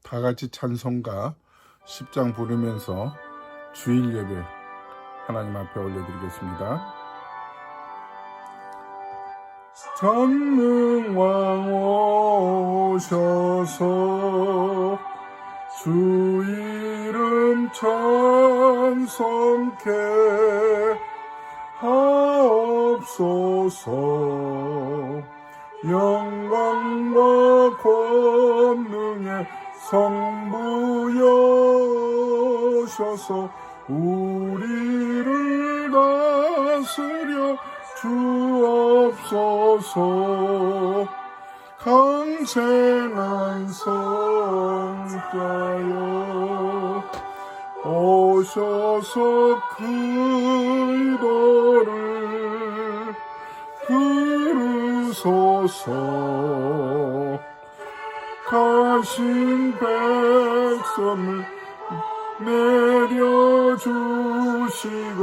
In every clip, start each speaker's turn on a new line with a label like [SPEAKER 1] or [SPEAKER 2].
[SPEAKER 1] 다 같이 찬송가 10장 부르면서 주일 예배 하나님 앞에 올려드리겠습니다. 전능왕 오셔서 주 이름 찬송케 하옵소서. 영광과 권능의 성부여셔서 우리를 다스려 주옵소서. 강생한 성자여 오셔서 그 이도를 부르소서. 가신 백성을 내려주시고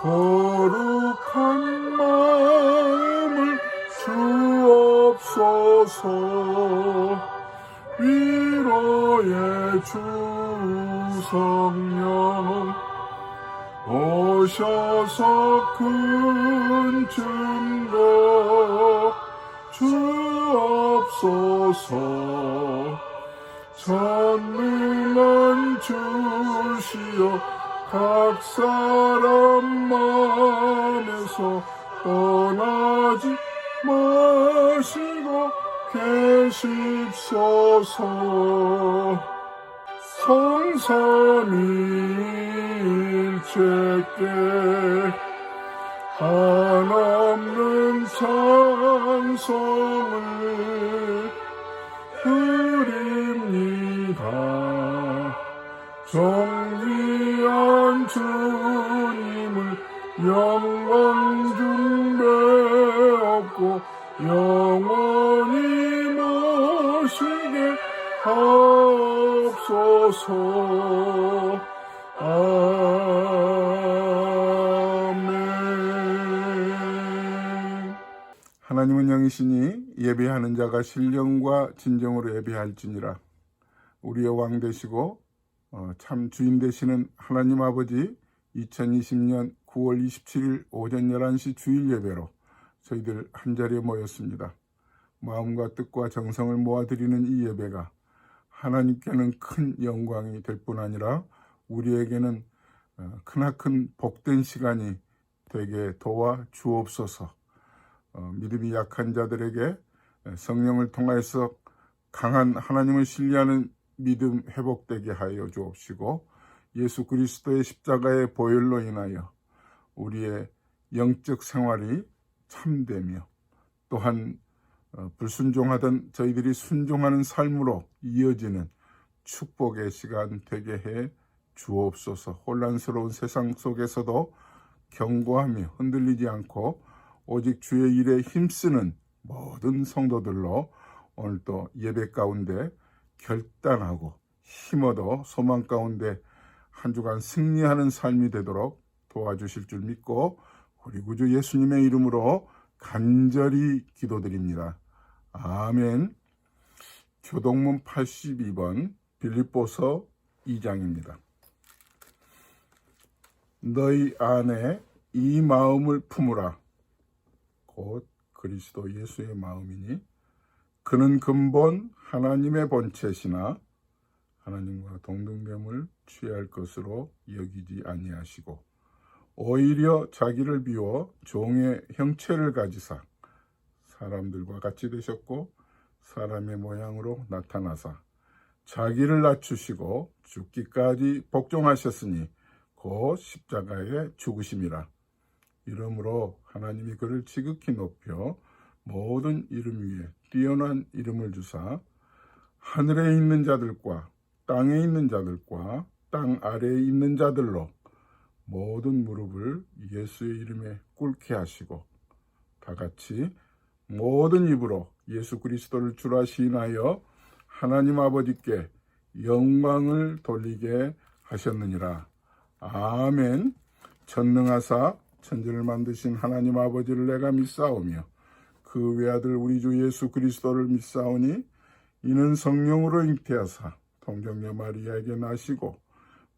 [SPEAKER 1] 거룩한 마음을 주옵소서. 위로의 주 성령 오셔서 큰 증거 주옵소서. 전능한 주시여 각 사람 마음에서 떠나지 마시고 계십소서. 성삼위일체께 한없는 찬송을 드립니다. 정귀한 주님을 영광 중배없고 영원히 모시게 하옵소서. 아멘. 하나님은 영이시니 예배하는 자가 신령과 진정으로 예배할지니라. 우리의 왕 되시고 참 주인 되시는 하나님 아버지, 2020년 9월 27일 오전 11시 주일 예배로 저희들 한자리에 모였습니다. 마음과 뜻과 정성을 모아드리는 이 예배가 하나님께는 큰 영광이 될 뿐 아니라 우리에게는 크나큰 복된 시간이 되게 도와 주옵소서. 믿음이 약한 자들에게 성령을 통해서 강한 하나님을 신뢰하는 믿음 회복되게 하여 주옵시고, 예수 그리스도의 십자가의 보혈로 인하여 우리의 영적 생활이 참되며 또한 불순종하던 저희들이 순종하는 삶으로 이어지는 축복의 시간 되게 해 주옵소서. 혼란스러운 세상 속에서도 견고하며 흔들리지 않고 오직 주의 일에 힘쓰는 모든 성도들로 오늘도 예배 가운데 결단하고 힘어도 소망 가운데 한 주간 승리하는 삶이 되도록 도와주실 줄 믿고 우리 구주 예수님의 이름으로 간절히 기도드립니다. 아멘. 교동문 82번 빌립보서 2장입니다. 너희 안에 이 마음을 품으라. 곧 그리스도 예수의 마음이니 그는 근본 하나님의 본체시나 하나님과 동등됨을 취할 것으로 여기지 아니하시고 오히려 자기를 비워 종의 형체를 가지사 사람들과 같이 되셨고 사람의 모양으로 나타나사 자기를 낮추시고 죽기까지 복종하셨으니 곧 십자가에 죽으심이라. 이러므로 하나님이 그를 지극히 높여 모든 이름 위에 뛰어난 이름을 주사 하늘에 있는 자들과 땅에 있는 자들과 땅 아래에 있는 자들로 모든 무릎을 예수의 이름에 꿇게 하시고 다같이 모든 입으로 예수 그리스도를 주라 시인하여 하나님 아버지께 영광을 돌리게 하셨느니라. 아멘. 전능하사 천지를 만드신 하나님 아버지를 내가 믿사오며 그 외아들 우리 주 예수 그리스도를 믿사오니 이는 성령으로 잉태하사 동정녀 마리아에게 나시고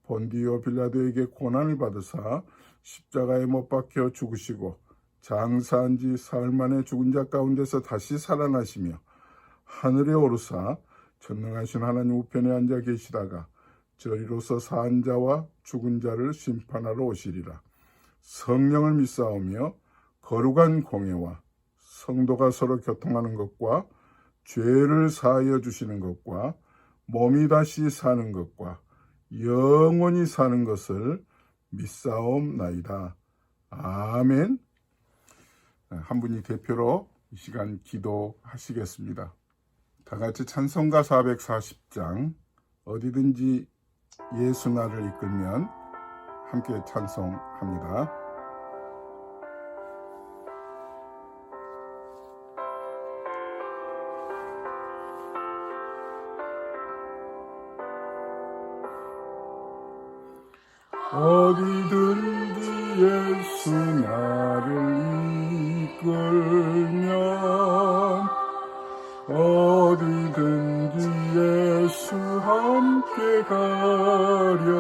[SPEAKER 1] 본디오 빌라도에게 고난을 받으사 십자가에 못 박혀 죽으시고 장사한 지 사흘 만에 죽은 자 가운데서 다시 살아나시며 하늘에 오르사 전능하신 하나님 우편에 앉아 계시다가 저리로서 산 자와 죽은 자를 심판하러 오시리라. 성령을 믿사오며 거룩한 공예와 성도가 서로 교통하는 것과 죄를 사하여 주시는 것과 몸이 다시 사는 것과 영원히 사는 것을 믿사옵나이다. 아멘. 한 분이 대표로 이 시간 기도하시겠습니다. 다 같이 찬송가 440장 어디든지 예수 나를 이끌면 함께 찬송합니다. 어디든지 예수 나를 이끌면 어디든지 예수 함께 가려네.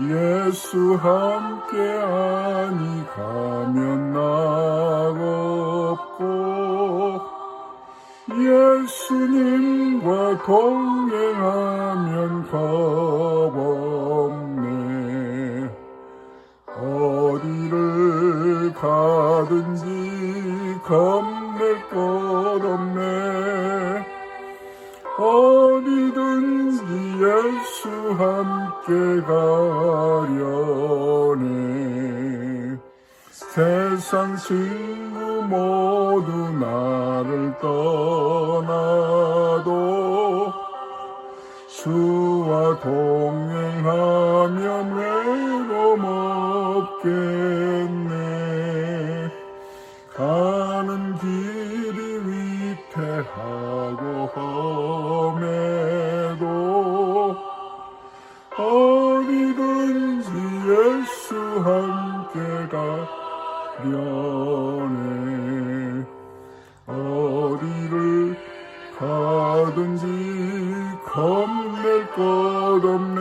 [SPEAKER 1] 예수 함께 아니 가면 낙없고 예수님과 동행하면 겁없네. 어디를 가든지 겁낼 것 없네. 어디든지 예수 함께 가려네. 세상 친구 모두 나를 떠나도 주와 동행하면 외로움 없겠네. 가는 길이 위태하고 험해도 어디든지 예수 함께 가려네. 어디를 가든지 겁낼 것 없네.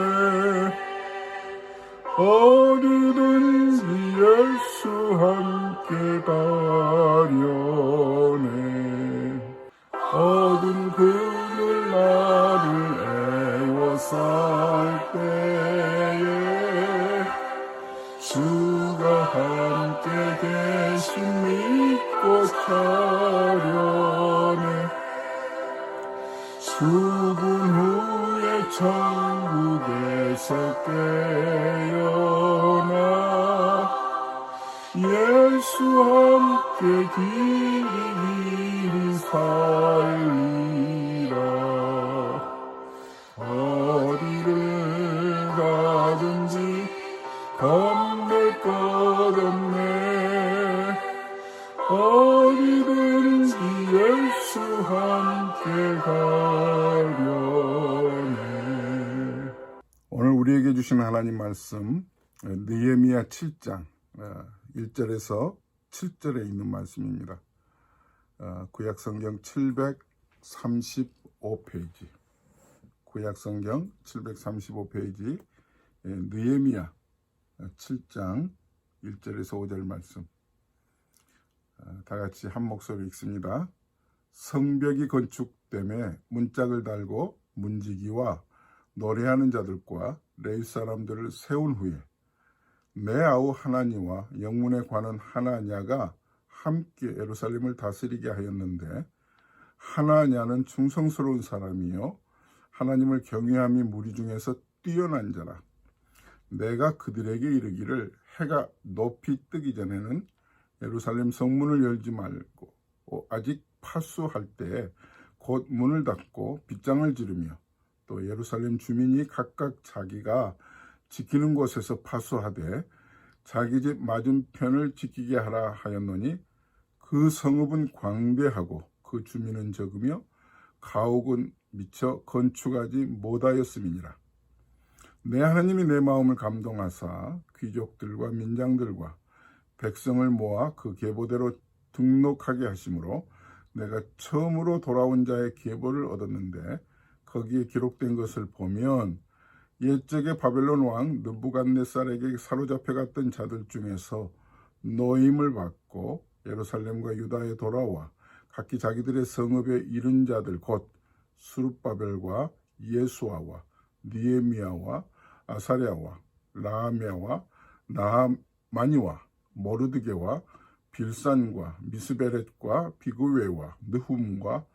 [SPEAKER 1] 어디든지 예수 함께 가려네. 어두운 그늘 나를 애워쌀 때에 주가 함께 계신 믿고 차려네. 죽은 후에 천국에서 깨어나 예수 함께 길이 살리라. 어디를 가든지 겁낼 것 없네. 어디든지 예수 함께 가려네. 오늘 우리에게 주신 하나님 말씀 느헤미야 7장 1절에서 7절에 있는 말씀입니다. 구약성경 735페이지 구약성경 735페이지 느헤미야 7장 1절에서 5절 말씀 다 같이 한 목소리 읽습니다. 성벽이 건축됨에 문짝을 달고 문지기와 노래하는 자들과 레위 사람들을 세운 후에 내 아우 하나니와 영문에 관한 하나냐가 함께 예루살렘을 다스리게 하였는데 하나냐는 충성스러운 사람이요 하나님을 경외함이 무리 중에서 뛰어난 자라. 내가 그들에게 이르기를 해가 높이 뜨기 전에는 예루살렘 성문을 열지 말고 아직 파수할 때 곧 문을 닫고 빗장을 지르며 또 예루살렘 주민이 각각 자기가 지키는 곳에서 파수하되 자기 집 맞은편을 지키게 하라 하였노니 그 성읍은 광대하고 그 주민은 적으며 가옥은 미처 건축하지 못하였음이니라. 내 하나님이 내 마음을 감동하사 귀족들과 민장들과 백성을 모아 그 계보대로 등록하게 하심으로 내가 처음으로 돌아온 자의 계보를 얻었는데 거기에 기록된 것을 보면 옛적의 바벨론 왕 느부갓네살에게 사로잡혀 갔던 자들 중에서 노임을 받고 예루살렘과 유다에 돌아와 각기 자기들의 성읍에 이른 자들 곧 스룹바벨과 예수아와 느헤미야와 아사랴와 라하메와 나하마니와 모르드게와 빌산과 미스베렛과 비그웨와 느훔과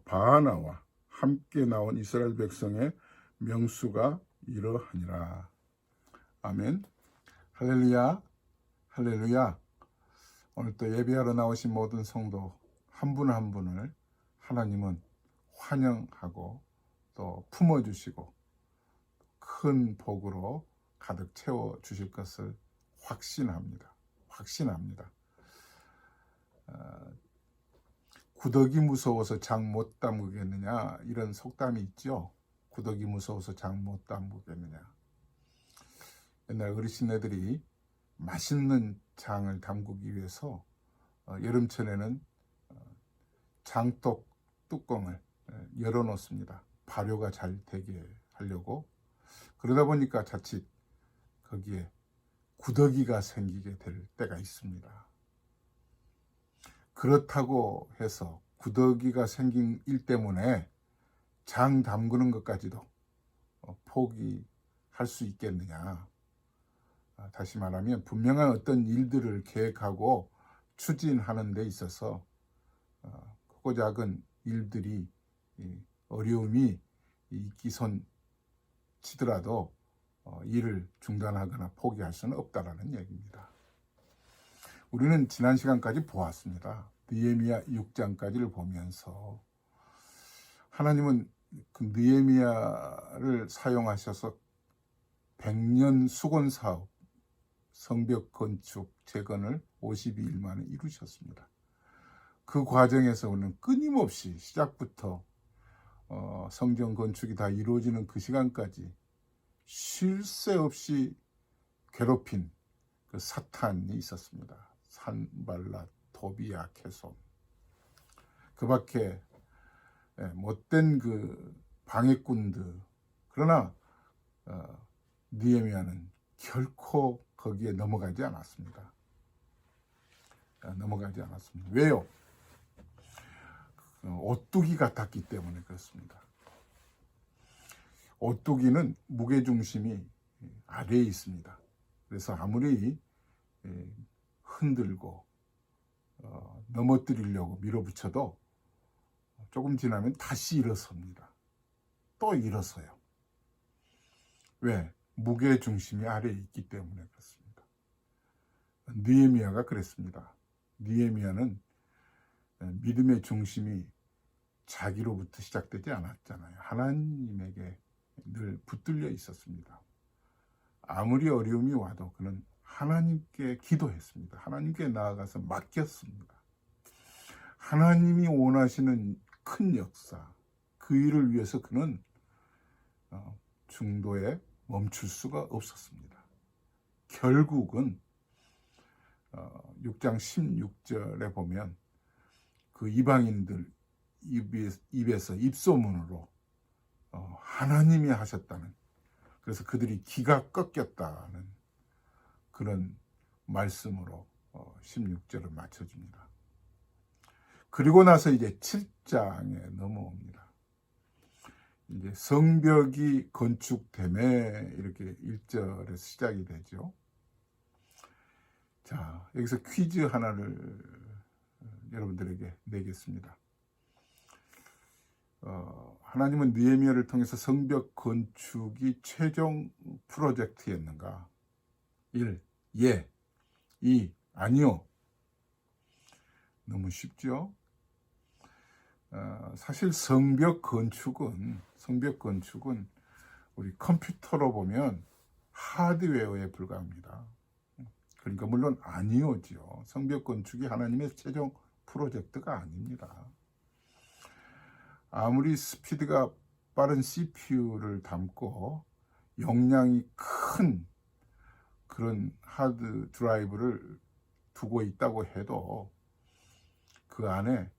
[SPEAKER 1] 바하나와 함께 나온 이스라엘 백성의 명수가 이러하니라. 아멘. 할렐루야. 할렐루야. 오늘 또 예배하러 나오신 모든 성도 한 분 한 분을 하나님은 환영하고 또 품어주시고 큰 복으로 가득 채워주실 것을 확신합니다. 확신합니다. 구더기 무서워서 장 못 담그겠느냐 이런 속담이 있죠. 구더기 무서워서 장 못 담그겠느냐. 옛날 어르신네들이 맛있는 장을 담그기 위해서 여름철에는 장독 뚜껑을 열어놓습니다. 발효가 잘 되게 하려고. 그러다 보니까 자칫 거기에 구더기가 생기게 될 때가 있습니다. 그렇다고 해서 구더기가 생긴 일 때문에 장 담그는 것까지도 포기할 수 있겠느냐. 다시 말하면 분명한 어떤 일들을 계획하고 추진하는 데 있어서 크고 작은 일들이 어려움이 있기선 치더라도 일을 중단하거나 포기할 수는 없다라는 얘기입니다. 우리는 지난 시간까지 보았습니다. 느헤미야 6장까지를 보면서 하나님은 그 느헤미야를 사용하셔서 100년 수건 사업, 성벽 건축, 재건을 52일 만에 이루셨습니다. 그 과정에서 우리는 끊임없이 시작부터 성전 건축이 다 이루어지는 그 시간까지 쉴 새 없이 괴롭힌 그 사탄이 있었습니다. 산발랏, 도비야, 게솜. 그 밖에 못된 그 방해꾼들. 그러나 느헤미야는 결코 거기에 넘어가지 않았습니다. 넘어가지 않았습니다. 왜요? 오뚜기 같았기 때문에 그렇습니다. 오뚜기는 무게중심이 아래에 있습니다. 그래서 아무리 흔들고 넘어뜨리려고 밀어붙여도 조금 지나면 다시 일어섭니다. 또 일어서요. 왜? 무게중심이 아래에 있기 때문에 그렇습니다. 느헤미야가 그랬습니다. 느헤미야는 믿음의 중심이 자기로부터 시작되지 않았잖아요. 하나님에게 늘 붙들려 있었습니다. 아무리 어려움이 와도 그는 하나님께 기도했습니다. 하나님께 나아가서 맡겼습니다. 하나님이 원하시는 큰 역사, 그 일을 위해서 그는 중도에 멈출 수가 없었습니다. 결국은 6장 16절에 보면 그 이방인들 입에서 입소문으로 하나님이 하셨다는, 그래서 그들이 기가 꺾였다는 그런 말씀으로 16절을 맞춰줍니다. 그리고 나서 이제 7장에 넘어옵니다. 이제 성벽이 건축됨에 이렇게 1절에서 시작이 되죠. 자, 여기서 퀴즈 하나를 여러분들에게 내겠습니다. 하나님은 느헤미야를 통해서 성벽 건축이 최종 프로젝트였는가? 1. 예. 2. 아니요. 너무 쉽죠? 사실 성벽 건축은 우리 컴퓨터로 보면 하드웨어에 불과합니다. 그러니까 물론 아니오죠. 성벽 건축이 하나님의 최종 프로젝트가 아닙니다. 아무리 스피드가 빠른 CPU를 담고 용량이 큰 그런 하드 드라이브를 두고 있다고 해도 그 안에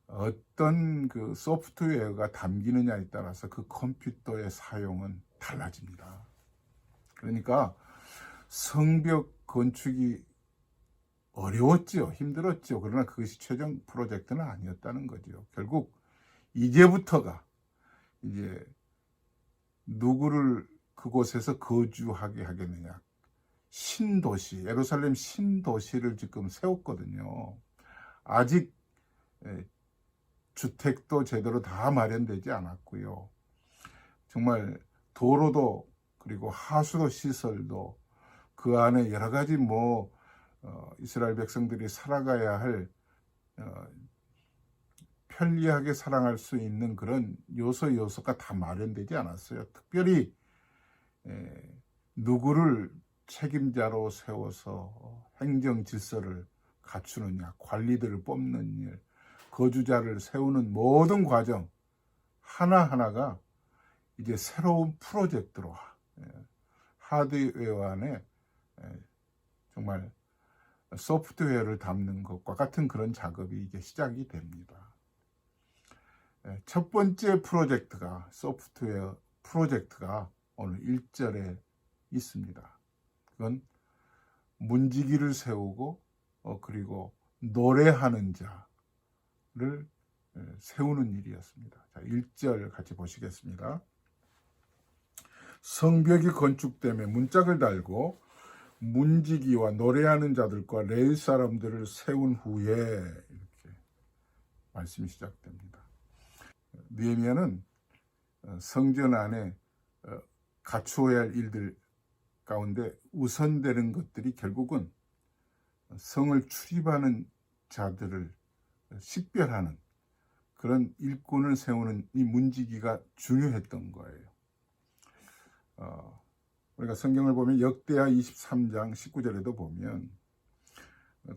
[SPEAKER 1] 어떤 그 소프트웨어가 담기느냐에 따라서 그 컴퓨터의 사용은 달라집니다. 그러니까 성벽 건축이 어려웠죠. 힘들었죠. 그러나 그것이 최종 프로젝트는 아니었다는 거죠. 결국 이제부터가 이제 누구를 그곳에서 거주하게 하겠느냐. 신도시, 예루살렘 신도시를 지금 세웠거든요. 아직 주택도 제대로 다 마련되지 않았고요. 정말 도로도 그리고 하수도 시설도 그 안에 여러 가지 이스라엘 백성들이 살아가야 할 편리하게 살아갈 수 있는 그런 요소가 다 마련되지 않았어요. 특별히 누구를 책임자로 세워서 행정 질서를 갖추느냐, 관리들을 뽑는 일, 거주자를 세우는 모든 과정 하나하나가 이제 새로운 프로젝트로 하드웨어 안에 정말 소프트웨어를 담는 것과 같은 그런 작업이 이제 시작이 됩니다. 첫 번째 프로젝트가 소프트웨어 프로젝트가 오늘 1절에 있습니다. 그건 문지기를 세우고 그리고 노래하는 자를 세우는 일이었습니다. 자, 1절 같이 보시겠습니다. 성벽이 건축되며 문짝을 달고 문지기와 노래하는 자들과 레위 사람들을 세운 후에 이렇게 말씀이 시작됩니다. 느헤미야는 성전 안에 갖추어야 할 일들 가운데 우선되는 것들이 결국은 성을 출입하는 자들을 식별하는 그런 일꾼을 세우는 이 문지기가 중요했던 거예요. 우리가 성경을 보면 역대하 23장 19절에도 보면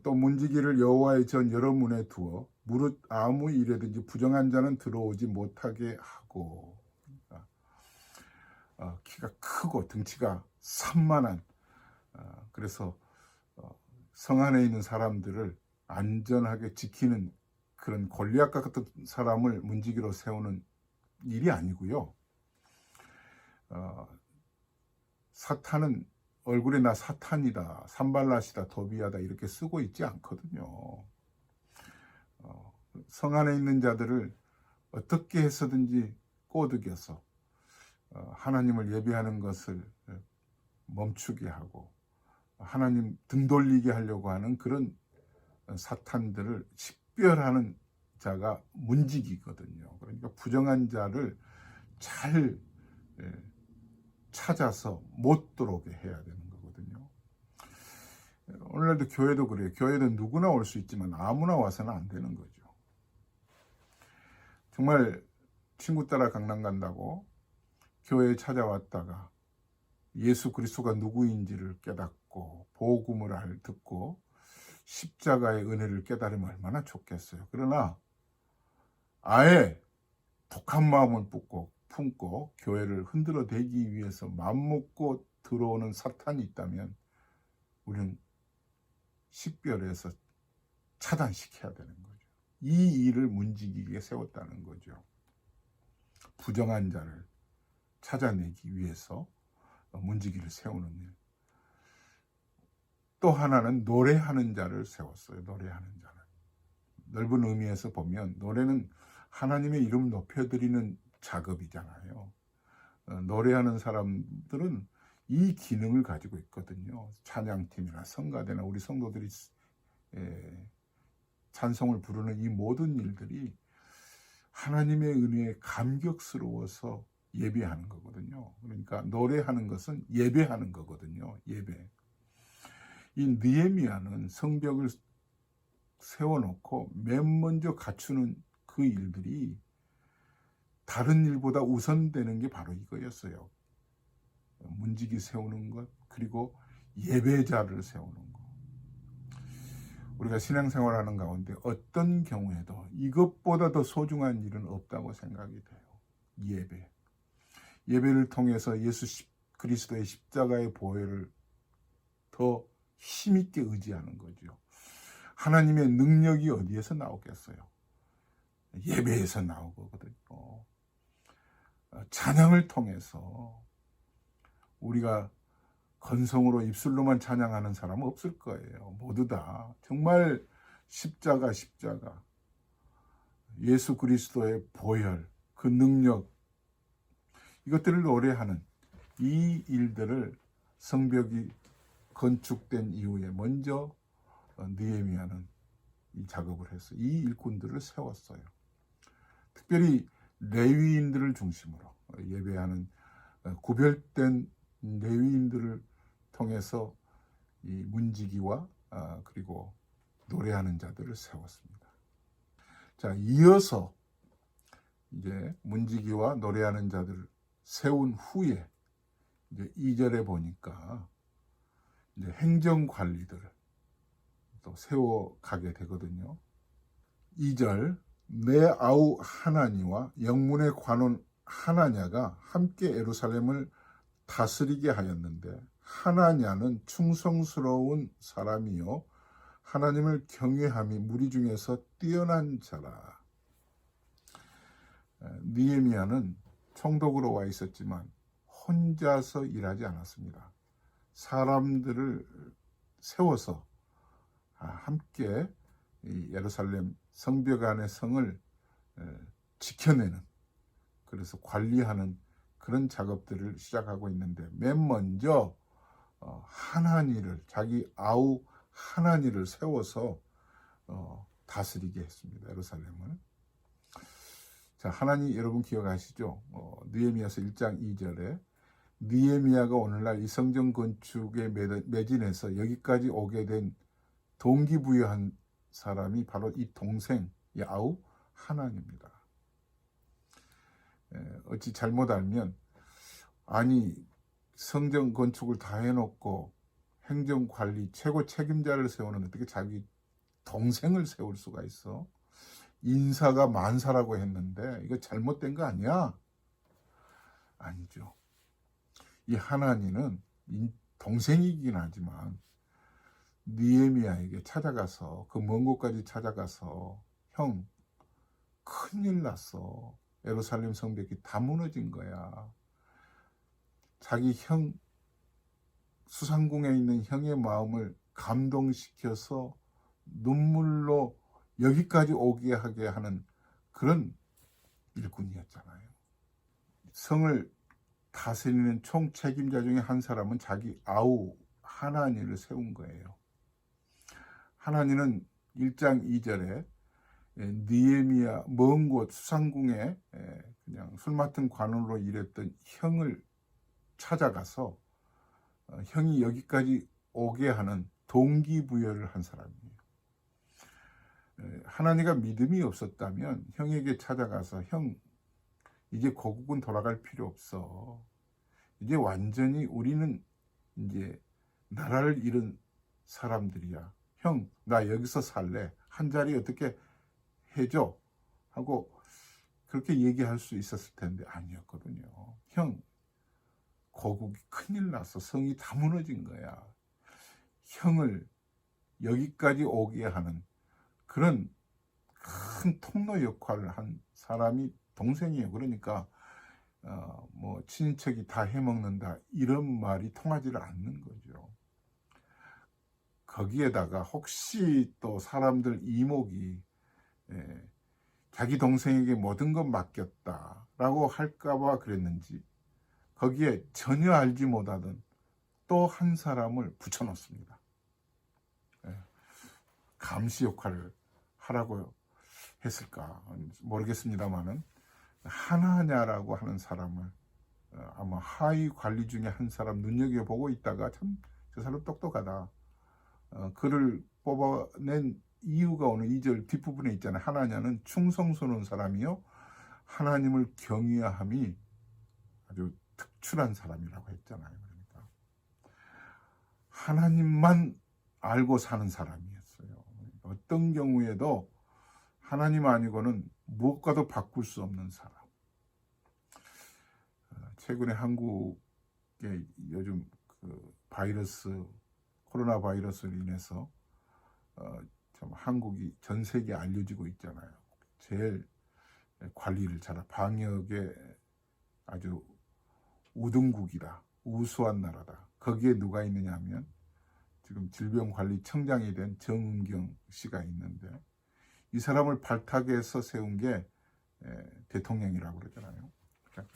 [SPEAKER 1] 또 문지기를 여호와의 전 여러 문에 두어 무릇 아무 일에든지 부정한 자는 들어오지 못하게 하고, 키가 크고 등치가 산만한 그래서 성 안에 있는 사람들을 안전하게 지키는 그런 골리앗과 같은 사람을 문지기로 세우는 일이 아니고요. 사탄은 얼굴에 나 사탄이다, 산발랏이다, 도비아다 이렇게 쓰고 있지 않거든요. 성 안에 있는 자들을 어떻게 해서든지 꼬드겨서 하나님을 예배하는 것을 멈추게 하고 하나님 등 돌리게 하려고 하는 그런 사탄들을 식별하는 자가 문지기거든요. 그러니까 부정한 자를 잘 찾아서 못 들어오게 해야 되는 거거든요. 오늘날도 교회도 그래요. 교회도 누구나 올 수 있지만 아무나 와서는 안 되는 거죠. 정말 친구 따라 강남 간다고 교회에 찾아왔다가 예수 그리스도가 누구인지를 깨닫고 복음을 듣고 십자가의 은혜를 깨달으면 얼마나 좋겠어요. 그러나 아예 독한 마음을 품고 교회를 흔들어대기 위해서 맘먹고 들어오는 사탄이 있다면 우리는 식별해서 차단시켜야 되는 거죠. 이 일을 문지기에 세웠다는 거죠. 부정한 자를 찾아내기 위해서 문지기를 세우는 일. 또 하나는 노래하는 자를 세웠어요. 노래하는 자를. 넓은 의미에서 보면 노래는 하나님의 이름을 높여드리는 작업이잖아요. 노래하는 사람들은 이 기능을 가지고 있거든요. 찬양팀이나 성가대나 우리 성도들이 찬송을 부르는 이 모든 일들이 하나님의 은혜에 감격스러워서 예배하는 거거든요. 그러니까 노래하는 것은 예배하는 거거든요. 예배. 이 느헤미야는 성벽을 세워놓고 맨 먼저 갖추는 그 일들이 다른 일보다 우선되는 게 바로 이거였어요. 문지기 세우는 것, 그리고 예배자를 세우는 것. 우리가 신앙생활하는 가운데 어떤 경우에도 이것보다 더 소중한 일은 없다고 생각이 돼요. 예배. 예배를 통해서 예수 그리스도의 십자가의 보혈을 더 힘있게 의지하는 거죠. 하나님의 능력이 어디에서 나오겠어요? 예배에서 나오거든요. 찬양을 통해서 우리가 건성으로 입술로만 찬양하는 사람은 없을 거예요. 모두 다 정말 십자가 예수 그리스도의 보혈, 그 능력, 이것들을 노래하는 이 일들을 성벽이 건축된 이후에 먼저 느헤미야는 이 작업을 해서 이 일꾼들을 세웠어요. 특별히 레위인들을 중심으로 예배하는 구별된 레위인들을 통해서 이 문지기와 그리고 노래하는 자들을 세웠습니다. 자, 이어서 이제 문지기와 노래하는 자들을 세운 후에 이제 2절에 보니까 이제 행정관리들을 또 세워가게 되거든요. 2절, 내 아우 하나니와 영문의 관원 하나냐가 함께 예루살렘을 다스리게 하였는데, 하나냐는 충성스러운 사람이요 하나님을 경외함이 무리 중에서 뛰어난 자라. 느헤미야는 총독으로 와 있었지만 혼자서 일하지 않았습니다. 사람들을 세워서 함께 이 예루살렘 성벽 안의 성을 지켜내는, 그래서 관리하는 그런 작업들을 시작하고 있는데, 맨 먼저 하나니를, 자기 아우 하나니를 세워서 다스리게 했습니다. 예루살렘을. 자, 하나니 여러분 기억하시죠? 느헤미야서 1장 2절에 느헤미야가 오늘날 이 성전 건축에 매진해서 여기까지 오게 된 동기부여한 사람이 바로 이 동생, 이 아우 하나니입니다. 어찌 잘못 알면, 아니 성전 건축을 다 해놓고 행정관리 최고 책임자를 세우는 어떻게 자기 동생을 세울 수가 있어? 인사가 만사라고 했는데 이거 잘못된 거 아니야? 아니죠. 이 하나니는 동생이긴 하지만 느헤미야에게 찾아가서, 그 먼 곳까지 찾아가서, 형, 큰일 났어. 예루살렘 성벽이 다 무너진 거야. 자기 형, 수상궁에 있는 형의 마음을 감동시켜서 눈물로 여기까지 오게 하게 하는 그런 일꾼이었잖아요. 성을 다스리는 총 책임자 중에 한 사람은 자기 아우 하나니를 세운 거예요. 하나니는 1장 2절에 느헤미야 먼 곳 수상궁에 그냥 술 맡은 관원으로 일했던 형을 찾아가서 형이 여기까지 오게 하는 동기부여를 한 사람이에요. 하나니가 믿음이 없었다면 형에게 찾아가서, 형, 이제 고국은 돌아갈 필요 없어. 이제 완전히 우리는 이제 나라를 잃은 사람들이야. 형, 나 여기서 살래. 한 자리 어떻게 해줘? 하고 그렇게 얘기할 수 있었을 텐데 아니었거든요. 형, 고국이 큰일 났어. 성이 다 무너진 거야. 형을 여기까지 오게 하는 그런 큰 통로 역할을 한 사람이 동생이에요. 그러니까 뭐 친인척이 다 해먹는다 이런 말이 통하지를 않는 거죠. 거기에다가 혹시 또 사람들 이목이 자기 동생에게 모든 것 맡겼다라고 할까봐 그랬는지, 거기에 전혀 알지 못하던 또 한 사람을 붙여놓습니다. 감시 역할을 하라고 했을까 모르겠습니다만은, 하나냐라고 하는 사람을 아마 하위 관리 중에 한 사람 눈여겨보고 있다가, 참 저 사람 똑똑하다, 그를 뽑아낸 이유가 오늘 2절 뒷부분에 있잖아요. 하나냐는 충성스러운 사람이요 하나님을 경외함이 아주 특출한 사람이라고 했잖아요. 그러니까 하나님만 알고 사는 사람이었어요. 어떤 경우에도 하나님 아니고는 무엇과도 바꿀 수 없는 사람. 최근에 한국에 요즘 그 코로나 바이러스로 인해서 참 한국이 전 세계에 알려지고 있잖아요. 제일 관리를 잘하 방역에 아주 우등국이다. 우수한 나라다. 거기에 누가 있느냐 하면 지금 질병관리청장이 된 정은경 씨가 있는데 이 사람을 발탁해서 세운 게 대통령이라고 그러잖아요. 그러니까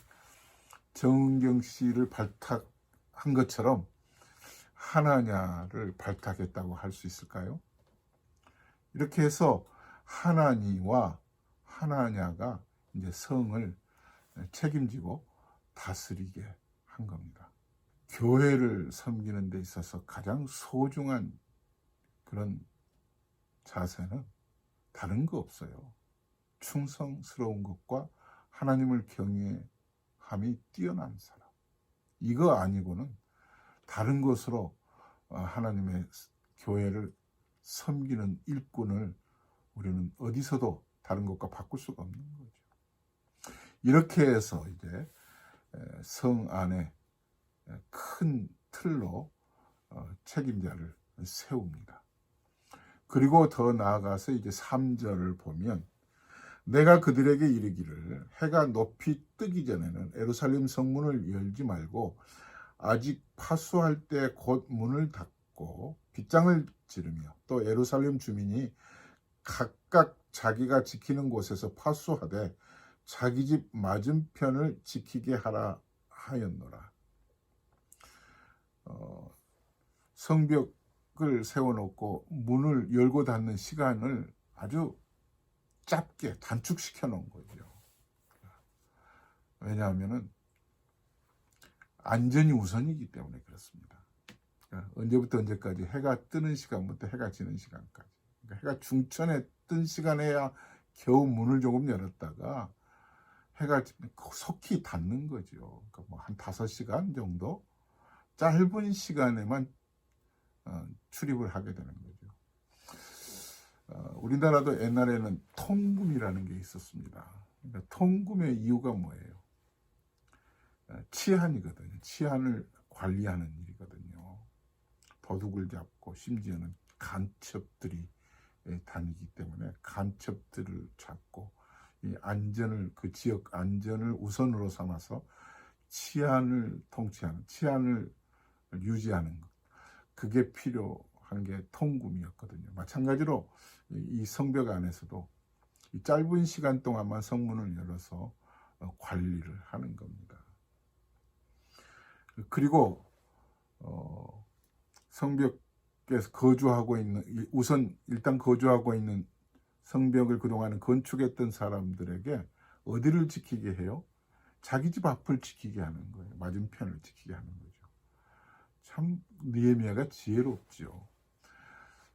[SPEAKER 1] 정은경 씨를 발탁한 것처럼 하나냐를 발탁했다고 할 수 있을까요? 이렇게 해서 하나니와 하나냐가 이제 성을 책임지고 다스리게 한 겁니다. 교회를 섬기는 데 있어서 가장 소중한 그런 자세는 다른 거 없어요. 충성스러운 것과 하나님을 경외함이 뛰어난 사람. 이거 아니고는 다른 것으로 하나님의 교회를 섬기는 일꾼을 우리는 어디서도 다른 것과 바꿀 수가 없는 거죠. 이렇게 해서 이제 성 안에 큰 틀로 책임자를 세웁니다. 그리고 더 나아가서 이제 3절을 보면 내가 그들에게 이르기를 해가 높이 뜨기 전에는 예루살렘 성문을 열지 말고 아직 파수할 때 곧 문을 닫고 빗장을 지르며 또 예루살렘 주민이 각각 자기가 지키는 곳에서 파수하되 자기 집 맞은편을 지키게 하라 하였노라. 성벽을 세워놓고 문을 열고 닫는 시간을 아주 짧게 단축시켜 놓은 거죠. 왜냐하면 안전이 우선이기 때문에 그렇습니다. 언제부터 언제까지 해가 뜨는 시간부터 해가 지는 시간까지. 그러니까 해가 중천에 뜬 시간에야 겨우 문을 조금 열었다가 해가 속히 닫는 거죠. 그러니까 뭐 한 5시간 정도 짧은 시간에만 출입을 하게 되는 거죠. 우리나라도 옛날에는 통금이라는 게 있었습니다. 그러니까 통금의 이유가 뭐예요? 치안이거든요. 치안을 관리하는 일이거든요. 도둑을 잡고 심지어는 간첩들이 다니기 때문에 간첩들을 잡고 이 안전을 그 지역 안전을 우선으로 삼아서 치안을 통치하는 치안을 유지하는 것 그게 필요한 게 통금이었거든요. 마찬가지로 이 성벽 안에서도 이 짧은 시간 동안만 성문을 열어서 관리를 하는 겁니다. 그리고 성벽에서 거주하고 있는 우선 일단 거주하고 있는 성벽을 그동안은 건축했던 사람들에게 어디를 지키게 해요? 자기 집 앞을 지키게 하는 거예요. 맞은편을 지키게 하는 거죠. 참 느헤미야가 지혜롭죠.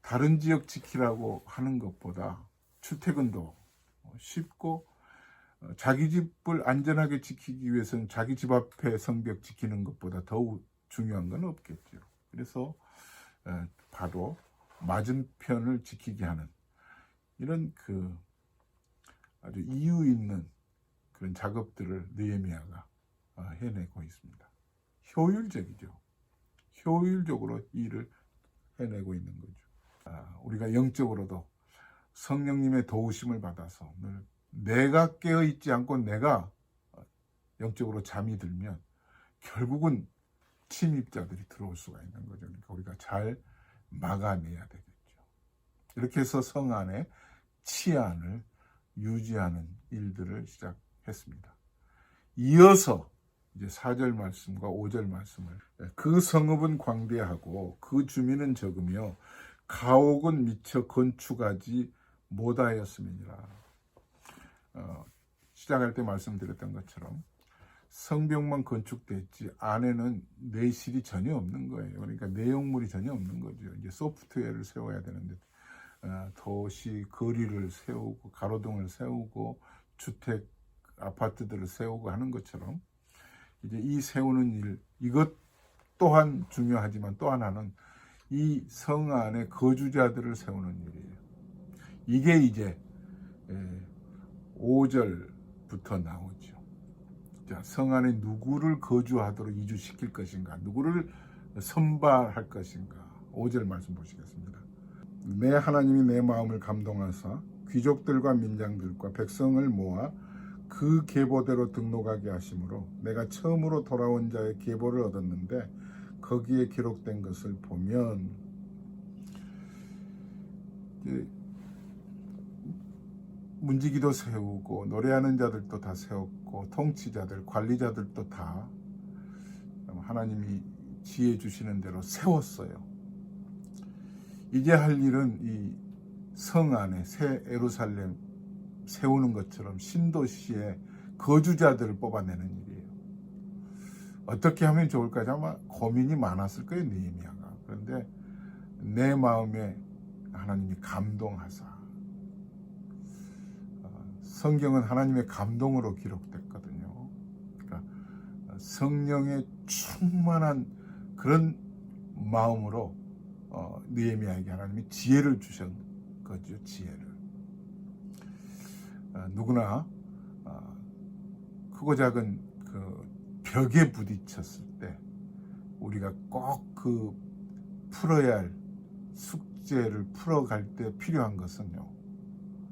[SPEAKER 1] 다른 지역 지키라고 하는 것보다 출퇴근도 쉽고 자기 집을 안전하게 지키기 위해서는 자기 집 앞에 성벽 지키는 것보다 더욱 중요한 건 없겠죠. 그래서 바로 맞은편을 지키게 하는 이런 그 아주 이유 있는 그런 작업들을 느헤미야가 해내고 있습니다. 효율적이죠. 효율적으로 일을 해내고 있는 거죠. 우리가 영적으로도 성령님의 도우심을 받아서 늘 내가 깨어있지 않고 내가 영적으로 잠이 들면 결국은 침입자들이 들어올 수가 있는 거죠. 그러니까 우리가 잘 막아내야 되겠죠. 이렇게 해서 성 안에 치안을 유지하는 일들을 시작했습니다. 이어서 이제 4절 말씀과 5절 말씀을 그 성읍은 광대하고 그 주민은 적으며 가옥은 미처 건축하지 못하였음이니라. 시작할 때 말씀드렸던 것처럼 성벽만 건축됐지 안에는 내실이 전혀 없는 거예요. 그러니까 내용물이 전혀 없는 거죠. 이제 소프트웨어를 세워야 되는데 도시 거리를 세우고 가로등을 세우고 주택 아파트들을 세우고 하는 것처럼 이제 이 세우는 일 이것 또한 중요하지만 또 하나는 이 성 안에 거주자들을 세우는 일이에요. 이게 이제 5절부터 나오죠. 자, 성 안에 누구를 거주하도록 이주시킬 것인가, 누구를 선발할 것인가. 5절 말씀 보시겠습니다. 내 하나님이 내 마음을 감동하사 귀족들과 민장들과 백성을 모아 그 계보대로 등록하게 하심으로 내가 처음으로 돌아온 자의 계보를 얻었는데 거기에 기록된 것을 보면 문지기도 세우고 노래하는 자들도 다 세웠고 통치자들, 관리자들도 다 하나님이 지혜 주시는 대로 세웠어요. 이제 할 일은 이 성 안에 새 예루살렘 세우는 것처럼 신도시의 거주자들을 뽑아내는 일이에요. 어떻게 하면 좋을까? 아마 고민이 많았을 거예요, 느헤미야가. 그런데 내 마음에 하나님이 감동하사, 성경은 하나님의 감동으로 기록됐거든요. 그러니까 성령의 충만한 그런 마음으로 느헤미야에게 하나님이 지혜를 주신 거죠. 지혜를. 누구나 크고 작은 그 벽에 부딪혔을 때 우리가 꼭 그 풀어야 할 숙제를 풀어갈 때 필요한 것은요,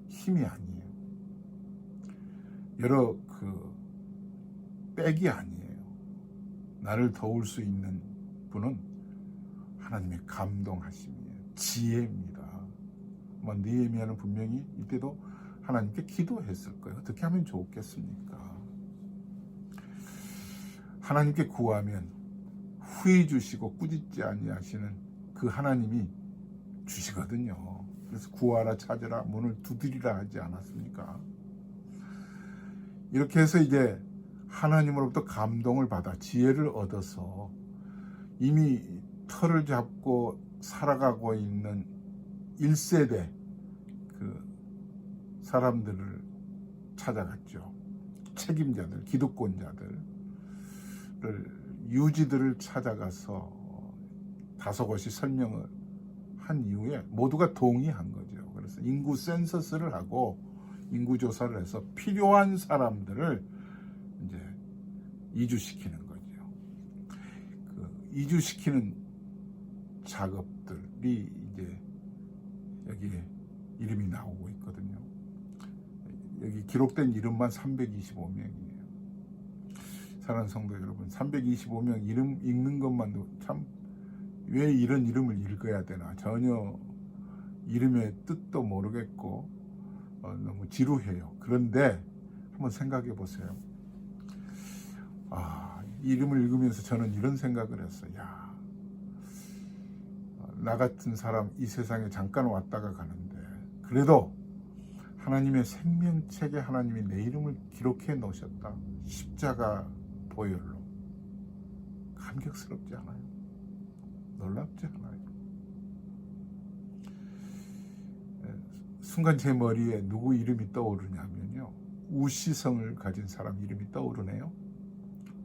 [SPEAKER 1] 힘이 아니에요. 여러 그 백이 아니에요. 나를 도울 수 있는 분은 하나님의 감동하심이에요. 지혜입니다. 느헤미야는 분명히 이때도 하나님께 기도했을 거예요. 어떻게 하면 좋겠습니까? 하나님께 구하면 후히 주시고 꾸짖지 아니하시는 그 하나님이 주시거든요. 그래서 구하라 찾으라 문을 두드리라 하지 않았습니까? 이렇게 해서 이제 하나님으로부터 감동을 받아 지혜를 얻어서 이미 터를 잡고 살아가고 있는 1세대 그 사람들을 찾아갔죠. 책임자들, 기득권자들을, 유지들을 찾아가서 다소곳이 설명을 한 이후에 모두가 동의한 거죠. 그래서 인구 센서스를 하고 인구 조사를 해서 필요한 사람들을 이제 이주시키는 거죠. 그 이주시키는 작업들이 이제 여기에 이름이 나오고 있거든요. 여기 기록된 이름만 325명이에요. 사랑하는 성도 여러분, 325명 이름 읽는 것만도 참 왜 이런 이름을 읽어야 되나, 전혀 이름의 뜻도 모르겠고 너무 지루해요. 그런데 한번 생각해 보세요. 이름을 읽으면서 저는 이런 생각을 했어요. 나 같은 사람 이 세상에 잠깐 왔다가 가는데 그래도 하나님의 생명책에 하나님이 내 이름을 기록해 놓으셨다. 십자가 보혈로. 감격스럽지 않아요? 놀랍지 않아요? 순간 제 머리에 누구 이름이 떠오르냐면요, 우시성을 가진 사람 이름이 떠오르네요.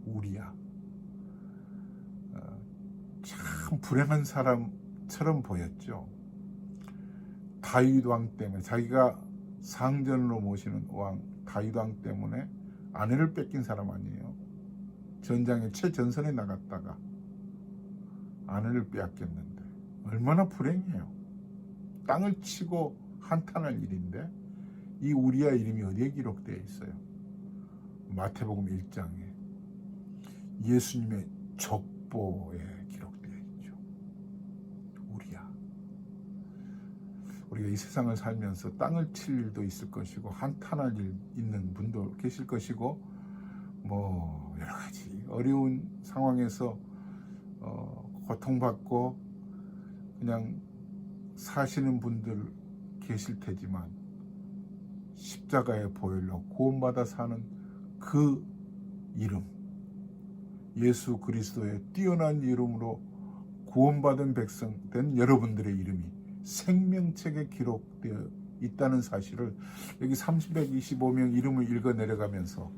[SPEAKER 1] 우리야. 참 불행한 사람처럼 보였죠. 다윗 왕 때문에, 자기가 상전으로 모시는 왕 다윗 왕 때문에 아내를 뺏긴 사람 아니에요. 전장에 최전선에 나갔다가 아내를 빼앗겼는데 얼마나 불행해요. 땅을 치고 한탄할 일인데 이 우리야 이름이 어디에 기록되어 있어요? 마태복음 1장에 예수님의 족보에 기록되어 있죠. 우리야. 우리가 이 세상을 살면서 땅을 칠 일도 있을 것이고 한탄할 일 있는 분도 계실 것이고 뭐 여러 가지 어려운 상황에서 고통받고 그냥 사시는 분들 계실 테지만 십자가의 보혈로 구원받아 사는 그 이름, 예수 그리스도의 뛰어난 이름으로 구원받은 백성 된 여러분들의 이름이 생명책에 기록되어 있다는 사실을 여기 325명 이름을 읽어 내려가면서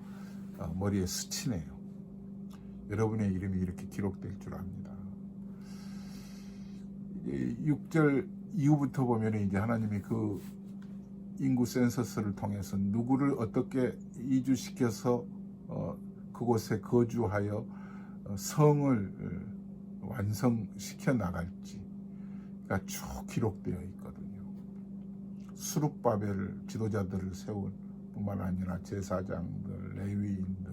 [SPEAKER 1] 머리에 스치네요. 여러분의 이름이 이렇게 기록될 줄 압니다. 6절 이후부터 보면 이제 하나님이 그 인구 센서스를 통해서 누구를 어떻게 이주시켜서 그곳에 거주하여 성을 완성시켜 나갈지가 쭉 기록되어 있거든요. 수룹바벨 지도자들을 세운 뿐만 아니라 제사장들, 레위인들,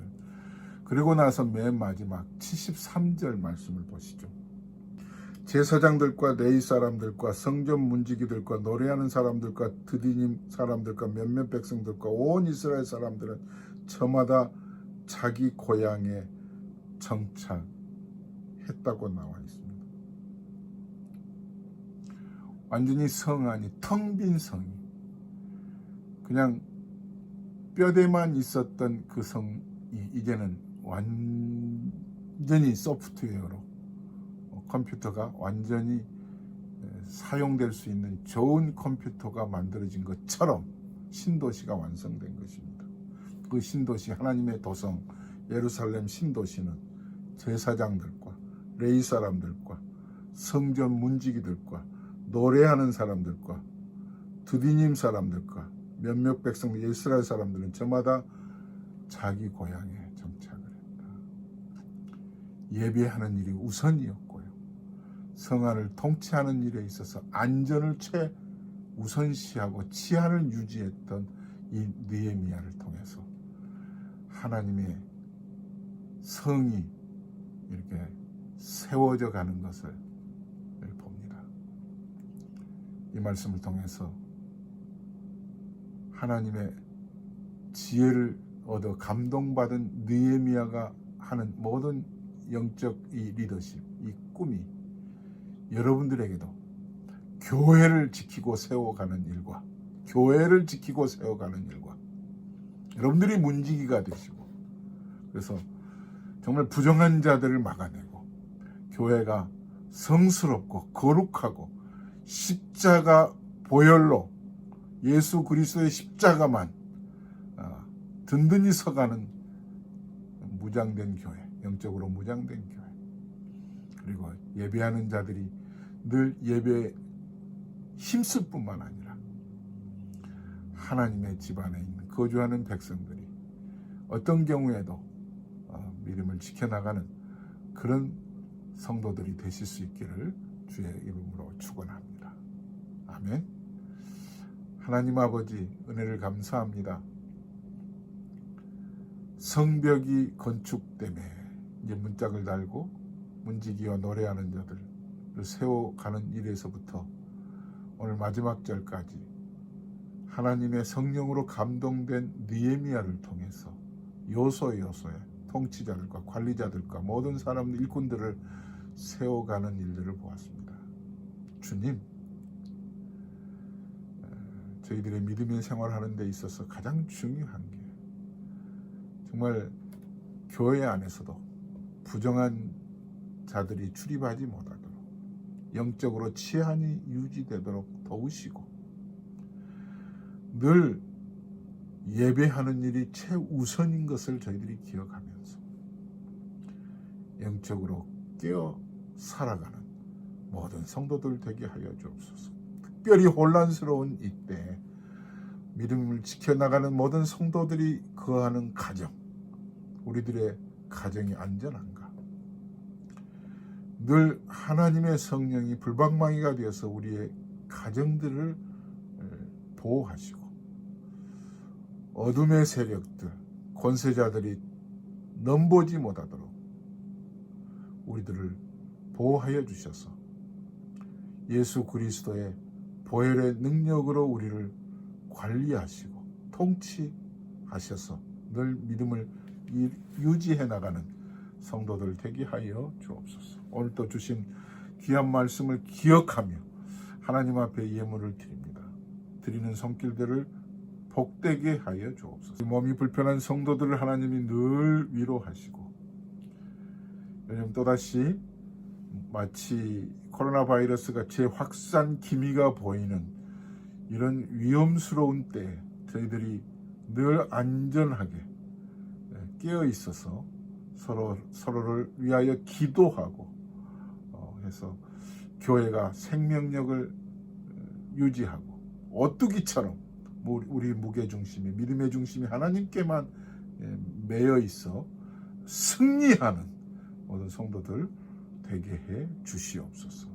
[SPEAKER 1] 그리고 나서 맨 마지막 73절 말씀을 보시죠. 제사장들과 레위 사람들과 성전 문지기들과 노래하는 사람들과 드디님 사람들과 몇몇 백성들과 온 이스라엘 사람들은 저마다 자기 고향에 정착했다고 나와 있습니다. 완전히 성 안이 텅 빈 성이, 그냥 뼈대만 있었던 그 성이 이제는 완전히 소프트웨어로, 컴퓨터가 완전히 사용될 수 있는 좋은 컴퓨터가 만들어진 것처럼 신도시가 완성된 것입니다. 그 신도시, 하나님의 도성 예루살렘 신도시는 제사장들과 레위 사람들과 성전 문지기들과 노래하는 사람들과 드디님 사람들과 몇몇 백성들, 이스라엘 사람들은 저마다 자기 고향에 정착을 했다. 예배하는 일이 우선이었고요. 성안을 통치하는 일에 있어서 안전을 최우선시하고 치안을 유지했던 이 느헤미야를 통해서 하나님의 성이 이렇게 세워져 가는 것을 봅니다. 이 말씀을 통해서 하나님의 지혜를 얻어 감동받은 느헤미야가 하는 모든 영적 이 리더십, 이 꿈이 여러분들에게도 교회를 지키고 세워가는 일과 여러분들이 문지기가 되시고, 그래서 정말 부정한 자들을 막아내고 교회가 성스럽고 거룩하고 십자가 보혈로 예수 그리스도의 십자가만 든든히 서가는 무장된 교회, 영적으로 무장된 교회, 그리고 예배하는 자들이 늘 예배에 힘쓸 뿐만 아니라 하나님의 집안에 있는 거주하는 백성들이 어떤 경우에도 믿음을 지켜나가는 그런 성도들이 되실 수 있기를 주의 이름으로 축원합니다. 아멘. 하나님 아버지, 은혜를 감사합니다. 성벽이 건축됨에 이제 문짝을 달고 문지기와 노래하는 자들을 세워가는 일에서부터 오늘 마지막 절까지 하나님의 성령으로 감동된 느헤미야를 통해서 요소에 통치자들과 관리자들과 모든 사람 일꾼들을 세워가는 일들을 보았습니다. 주님, 저희들의 믿음의 생활하는 데 있어서 가장 중요한 게 정말 교회 안에서도 부정한 자들이 출입하지 못하도록 영적으로 치안이 유지되도록 도우시고, 늘 예배하는 일이 최우선인 것을 저희들이 기억하면서 영적으로 깨어 살아가는 모든 성도들 되게 하여 주옵소서. 특별히 혼란스러운 이때 믿음을 지켜나가는 모든 성도들이 거하는 가정, 우리들의 가정이 안전한가? 늘 하나님의 성령이 불방망이가 되어서 우리의 가정들을 보호하시고 어둠의 세력들, 권세자들이 넘보지 못하도록 우리들을 보호하여 주셔서 예수 그리스도의 보혈의 능력으로 우리를 관리하시고 통치하셔서 늘 믿음을 유지해 나가는 성도들 되게 하여 주옵소서. 오늘 또 주신 귀한 말씀을 기억하며 하나님 앞에 예물을 드립니다. 드리는 손길들을 복되게 하여 주옵소서. 몸이 불편한 성도들을 하나님이 늘 위로하시고, 요즘 또다시 마치 코로나 바이러스가 재확산 기미가 보이는 이런 위험스러운 때에 저희들이 늘 안전하게 깨어 있어서 서로를 위하여 기도하고 해서 교회가 생명력을 유지하고 오뚜기처럼 우리 무게중심이, 믿음의 중심이 하나님께만 매여 있어 승리하는 모든 성도들 되게 해 주시옵소서.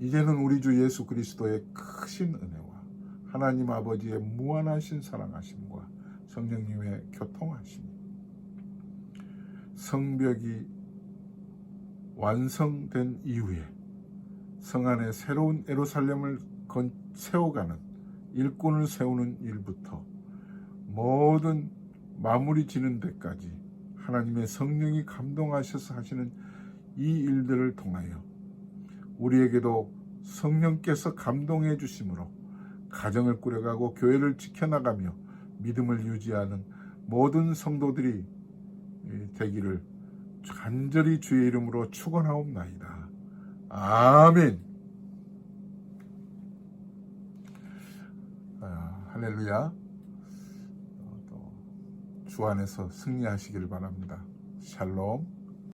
[SPEAKER 1] 이제는 우리 주 예수 그리스도의 크신 은혜와 하나님 아버지의 무한하신 사랑하심과 성령님의 교통하심, 성벽이 완성된 이후에 성 안에 새로운 예루살렘을 세워가는 일꾼을 세우는 일부터 모든 마무리 지는 데까지 하나님의 성령이 감동하셔서 하시는 이 일들을 통하여 우리에게도 성령께서 감동해 주심으로 가정을 꾸려가고 교회를 지켜나가며 믿음을 유지하는 모든 성도들이 되기를 간절히 주의 이름으로 축원하옵나이다. 아멘. 할렐루야. 또 주 안에서 승리하시길 바랍니다. 샬롬.